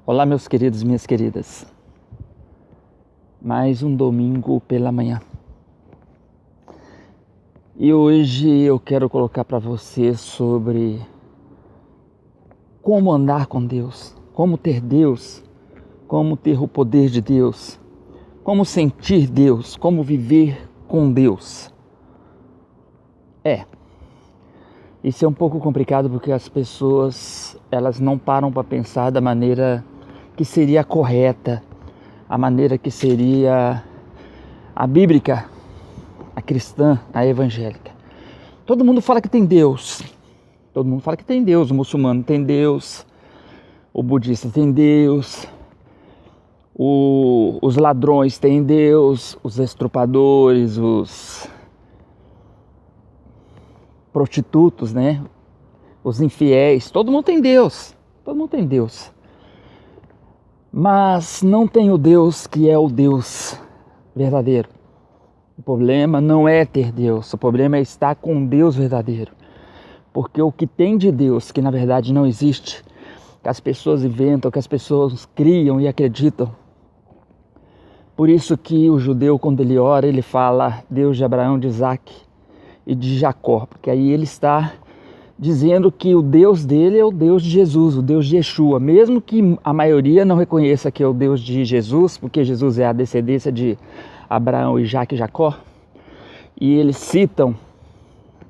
Olá, meus queridos e minhas queridas. Mais um domingo pela manhã. E hoje eu quero colocar para você sobre como andar com Deus, como ter Deus, como ter o poder de Deus, como sentir Deus, como viver com Deus. Isso é um pouco complicado porque as pessoas, elas não param para pensar da maneira que seria correta, a maneira que seria a bíblica, a cristã, a evangélica. Todo mundo fala que tem Deus, o muçulmano tem Deus, o budista tem Deus, os ladrões têm Deus, os estrupadores, os prostitutos, né? Os infiéis, todo mundo tem Deus, mas não tem o Deus que é o Deus verdadeiro. O problema não é ter Deus, o problema é estar com Deus verdadeiro, porque o que tem de Deus, que na verdade não existe, que as pessoas inventam, que as pessoas criam e acreditam. Por isso que o judeu, quando ele ora, ele fala Deus de Abraão, de Isaac e de Jacó, porque aí ele está dizendo que o Deus dele é o Deus de Jesus, o Deus de Yeshua, mesmo que a maioria não reconheça que é o Deus de Jesus, porque Jesus é a descendência de Abraão, Isaac e Jacó, e eles citam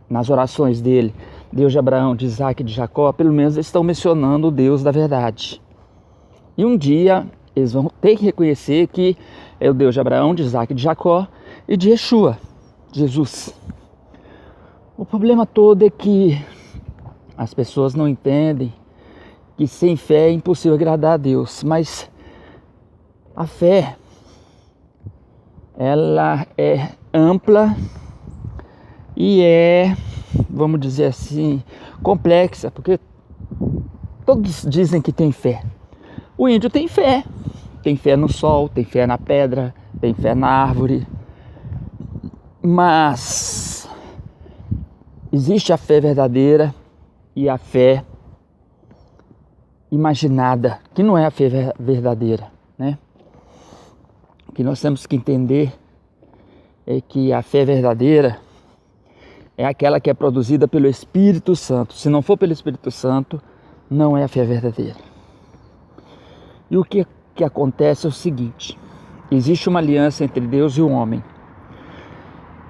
nas orações dele Deus de Abraão, de Isaac e de Jacó, pelo menos eles estão mencionando o Deus da verdade. E um dia eles vão ter que reconhecer que é o Deus de Abraão, de Isaac e de Jacó e de Yeshua, Jesus. O problema todo é que as pessoas não entendem que sem fé é impossível agradar a Deus, mas a fé, ela é ampla e vamos dizer assim, complexa, porque todos dizem que tem fé. O índio tem fé no sol, tem fé na pedra, tem fé na árvore, mas existe a fé verdadeira e a fé imaginada, que não é a fé verdadeira, né? O que nós temos que entender é que a fé verdadeira é aquela que é produzida pelo Espírito Santo. Se não for pelo Espírito Santo, não é a fé verdadeira. E o que acontece é o seguinte: existe uma aliança entre Deus e o homem.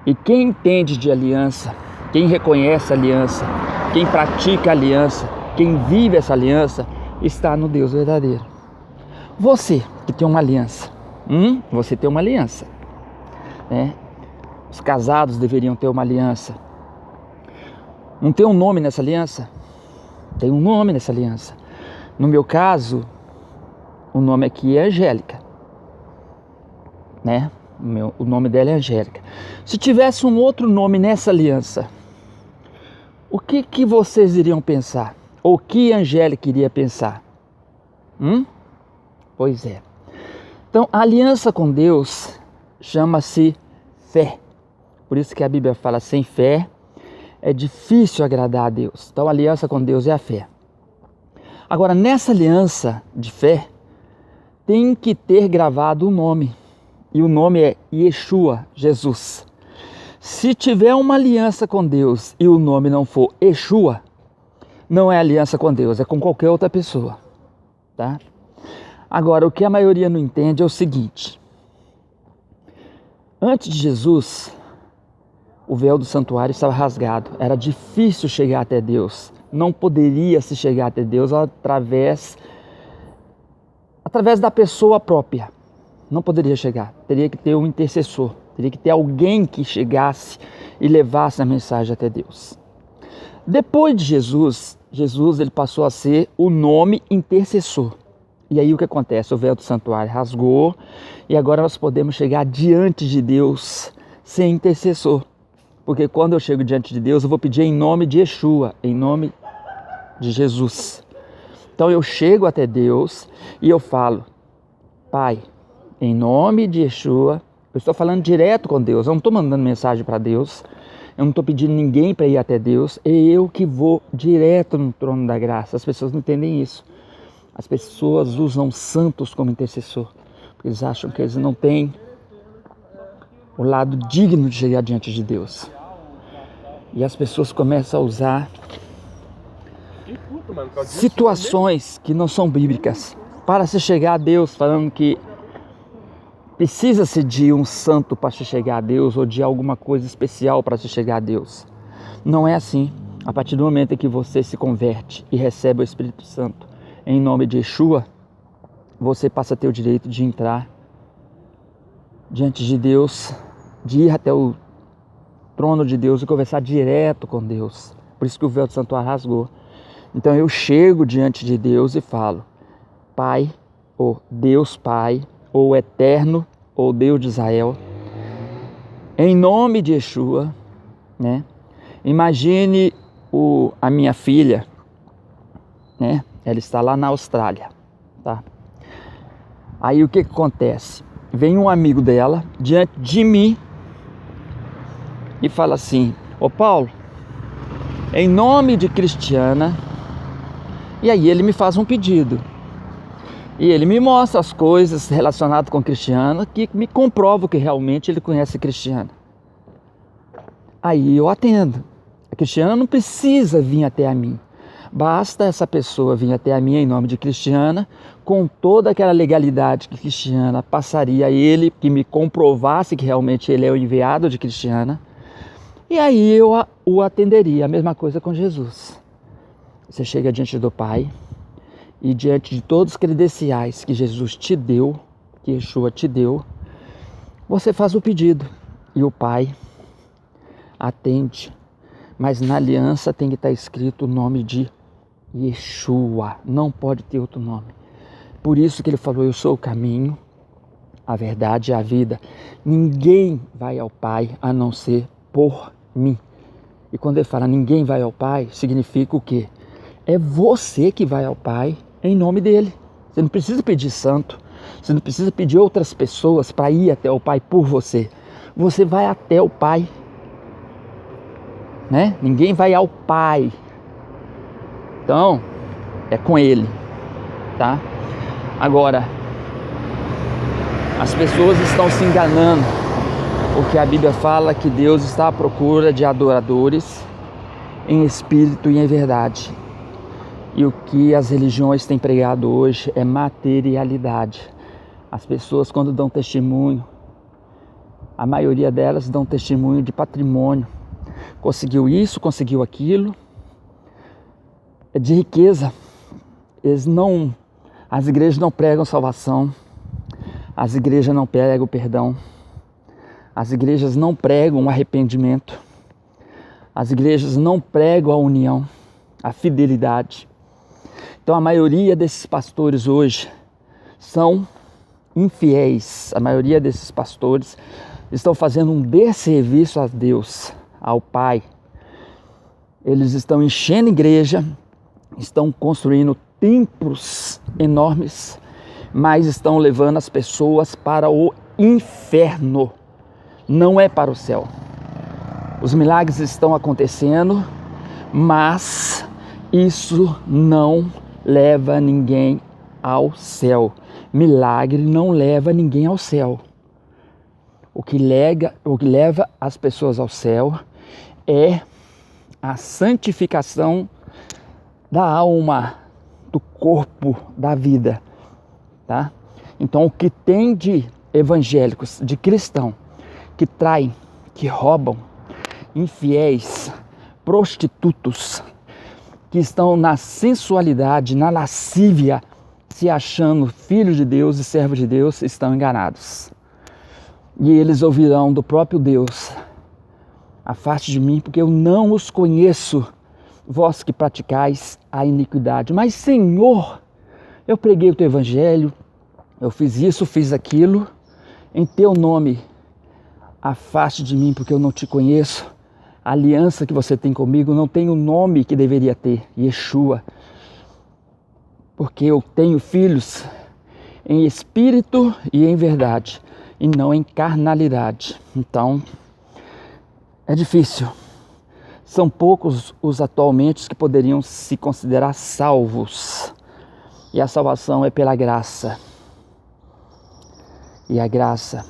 E quem entende de aliança, quem reconhece a aliança, quem pratica a aliança, quem vive essa aliança, está no Deus verdadeiro. Você que tem uma aliança, você tem uma aliança, né? Os casados deveriam ter uma aliança. Não tem um nome nessa aliança? Tem um nome nessa aliança. No meu caso, o nome aqui é Angélica, né? O nome dela é Angélica. Se tivesse um outro nome nessa aliança, o que vocês iriam pensar? Ou o que Angélica iria pensar? Pois é. Então, a aliança com Deus chama-se fé. Por isso que a Bíblia fala, sem fé é difícil agradar a Deus. Então, a aliança com Deus é a fé. Agora, nessa aliança de fé, tem que ter gravado um nome. E o nome é Yeshua, Jesus. Se tiver uma aliança com Deus e o nome não for Yeshua, não é aliança com Deus, é com qualquer outra pessoa, tá? Agora, o que a maioria não entende é o seguinte: antes de Jesus, o véu do santuário estava rasgado, era difícil chegar até Deus, não poderia se chegar até Deus através da pessoa própria, não poderia chegar, teria que ter um intercessor, teria que ter alguém que chegasse e levasse a mensagem até Deus. Depois de Jesus ele passou a ser o nome intercessor. E aí o que acontece? O véu do santuário rasgou e agora nós podemos chegar diante de Deus sem intercessor. Porque quando eu chego diante de Deus, eu vou pedir em nome de Yeshua, em nome de Jesus. Então eu chego até Deus e eu falo, Pai, em nome de Yeshua, eu estou falando direto com Deus, eu não estou mandando mensagem para Deus, eu não estou pedindo ninguém para ir até Deus, é eu que vou direto no trono da graça. As pessoas não entendem isso. As pessoas usam santos como intercessor, porque eles acham que eles não têm o lado digno de chegar diante de Deus. E as pessoas começam a usar situações que não são bíblicas para se chegar a Deus, falando que precisa-se de um santo para se chegar a Deus ou de alguma coisa especial para se chegar a Deus. Não é assim. A partir do momento em que você se converte e recebe o Espírito Santo em nome de Yeshua, você passa a ter o direito de entrar diante de Deus, de ir até o trono de Deus e conversar direto com Deus. Por isso que o véu do santuário rasgou. Então eu chego diante de Deus e falo: Pai, ou Deus Pai, ou Eterno, ou Deus de Israel, em nome de Yeshua, né? Imagine a minha filha, né? Ela está lá na Austrália, tá? Aí o que acontece? Vem um amigo dela diante de mim e fala assim: ô Paulo, em nome de Cristiana. E aí ele me faz um pedido. E ele me mostra as coisas relacionadas com Cristiana que me comprovam que realmente ele conhece Cristiana. Aí eu atendo. A Cristiana não precisa vir até a mim. Basta essa pessoa vir até a mim em nome de Cristiana, com toda aquela legalidade que Cristiana passaria a ele, que me comprovasse que realmente ele é o enviado de Cristiana. E aí eu o atenderia. A mesma coisa com Jesus. Você chega diante do Pai e diante de todos os credenciais que Jesus te deu, que Yeshua te deu, você faz o pedido e o Pai atende. Mas na aliança tem que estar escrito o nome de Yeshua, não pode ter outro nome. Por isso que ele falou: eu sou o caminho, a verdade e a vida. Ninguém vai ao Pai a não ser por mim. E quando ele fala ninguém vai ao Pai, significa o quê? É você que vai ao Pai em nome dele. Você não precisa pedir santo, você não precisa pedir outras pessoas para ir até o Pai por você. Você vai até o Pai, né? Ninguém vai ao Pai. Então, é com ele, tá? Agora, as pessoas estão se enganando, porque a Bíblia fala que Deus está à procura de adoradores em espírito e em verdade. E o que as religiões têm pregado hoje é materialidade. As pessoas, quando dão testemunho, a maioria delas dão testemunho de patrimônio. Conseguiu isso, conseguiu aquilo, é de riqueza. As igrejas não pregam salvação, as igrejas não pregam perdão, as igrejas não pregam arrependimento, as igrejas não pregam a união, a fidelidade. Então a maioria desses pastores hoje são infiéis. A maioria desses pastores estão fazendo um desserviço a Deus, ao Pai. Eles estão enchendo a igreja, estão construindo templos enormes, mas estão levando as pessoas para o inferno, não é para o céu. Os milagres estão acontecendo, mas isso não leva ninguém ao céu. Milagre não leva ninguém ao céu. O que leva as pessoas ao céu é a santificação da alma, do corpo, da vida, tá? Então o que tem de evangélicos, de cristão, que traem, que roubam, infiéis, prostitutos, que estão na sensualidade, na lascívia, se achando filhos de Deus e servos de Deus, estão enganados. E eles ouvirão do próprio Deus: afaste de mim, porque eu não os conheço, vós que praticais a iniquidade. Mas Senhor, eu preguei o teu evangelho, eu fiz isso, fiz aquilo, em teu nome. Afaste de mim, porque eu não te conheço. A aliança que você tem comigo não tem o nome que deveria ter, Yeshua. Porque eu tenho filhos em espírito e em verdade, e não em carnalidade. Então, é difícil. São poucos os atualmente que poderiam se considerar salvos. E a salvação é pela graça. E a graça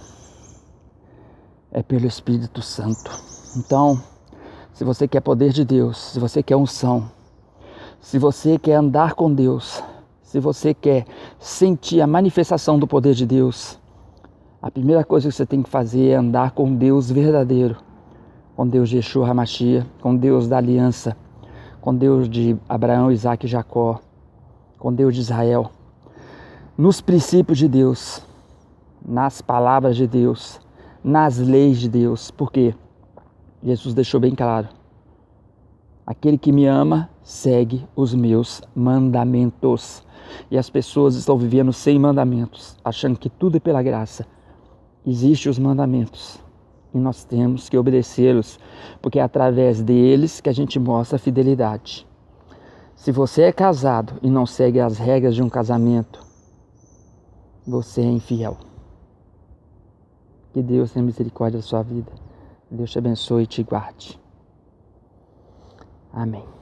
é pelo Espírito Santo. Então, se você quer poder de Deus, se você quer unção, se você quer andar com Deus, se você quer sentir a manifestação do poder de Deus, a primeira coisa que você tem que fazer é andar com Deus verdadeiro, com Deus de Yeshua HaMashiach, com Deus da aliança, com Deus de Abraão, Isaac e Jacó, com Deus de Israel, nos princípios de Deus, nas palavras de Deus, nas leis de Deus, porque Jesus deixou bem claro: aquele que me ama segue os meus mandamentos. E as pessoas estão vivendo sem mandamentos, achando que tudo é pela graça. Existem os mandamentos e nós temos que obedecê-los, porque é através deles que a gente mostra a fidelidade. Se você é casado e não segue as regras de um casamento, você é infiel. Que Deus tenha misericórdia da sua vida. Que Deus te abençoe e te guarde. Amém.